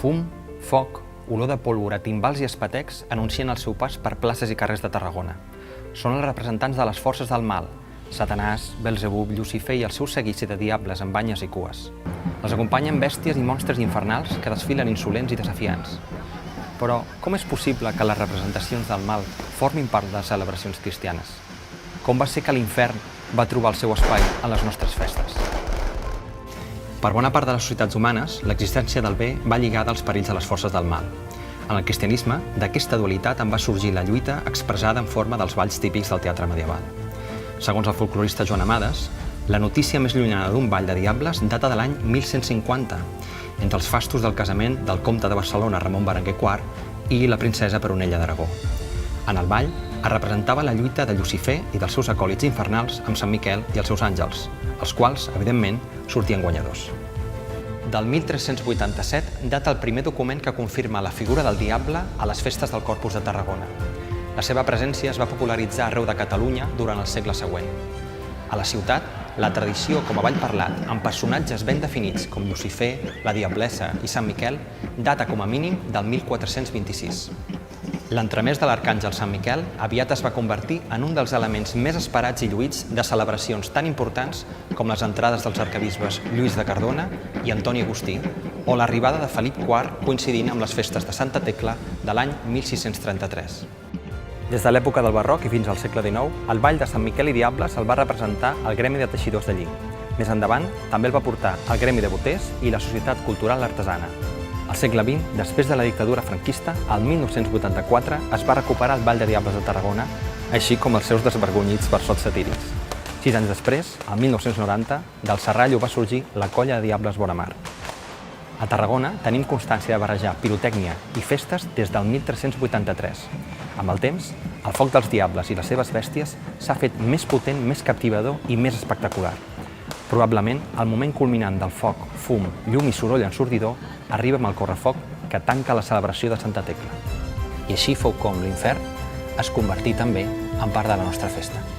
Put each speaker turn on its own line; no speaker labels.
Fum, foc, olor de pólvora, timbals i espetecs anuncien el seu pas per places i carrers de Tarragona. Són els representants de les forces del mal, Satanàs, Belzebub, Llucifer i el seu seguici de diables amb banyes i cues. Els acompanyen bèsties i monstres infernals que desfilen insolents i desafiants. Però com és possible que les representacions del mal formin part de les celebracions cristianes? Com va ser que l'infern va trobar el seu espai en les nostres festes? Per bona part de les societats humanes, l'existència del bé va lligada als perills de les forces del mal. En el cristianisme, d'aquesta dualitat en va sorgir la lluita expressada en forma dels balls típics del teatre medieval. Segons el folclorista Joan Amades, la notícia més llunyana d'un ball de diables data de l'any 1150, entre els fastos del casament del comte de Barcelona Ramon Berenguer IV i la princesa Peronella d'Aragó. En el ball es representava la lluita de Llucifer i dels seus acòlits infernals amb Sant Miquel i els seus àngels, els quals, evidentment, sortien guanyadors. Del 1387 data el primer document que confirma la figura del diable a les festes del Corpus de Tarragona. La seva presència es va popularitzar arreu de Catalunya durant el segle següent. A la ciutat, la tradició com a ball parlat, amb personatges ben definits com Llucifer, la Diablessa i Sant Miquel, data com a mínim del 1426. L'entremès de l'arcàngel Sant Miquel aviat es va convertir en un dels elements més esperats i lluïts de celebracions tan importants com les entrades dels arquebisbes Lluís de Cardona i Antoni Agustí, o l'arribada de Felip IV coincidint amb les festes de Santa Tecla de l'any 1633. Des de l'època del barroc i fins al segle XIX, el ball de Sant Miquel i Diables el va representar el Gremi de Teixidors de Lli. Més endavant, també el va portar el Gremi de Boters i la Societat Cultural Artesana. Al segle XX, després de la dictadura franquista, el 1984 es va recuperar el Ball de Diables de Tarragona, així com els seus desvergonyits versots satírics. 6 anys després, el 1990, del Serrallo va sorgir la Colla de Diables Bonamar. A Tarragona tenim constància de barrejar pirotècnia i festes des del 1383. Amb el temps, el foc dels diables i les seves bèsties s'ha fet més potent, més captivador i més espectacular. Probablement, el moment culminant del foc, fum, llum i soroll ensordidor arriba amb el correfoc que tanca la celebració de Santa Tecla. I així fou com l'infern es convertí també en part de la nostra festa.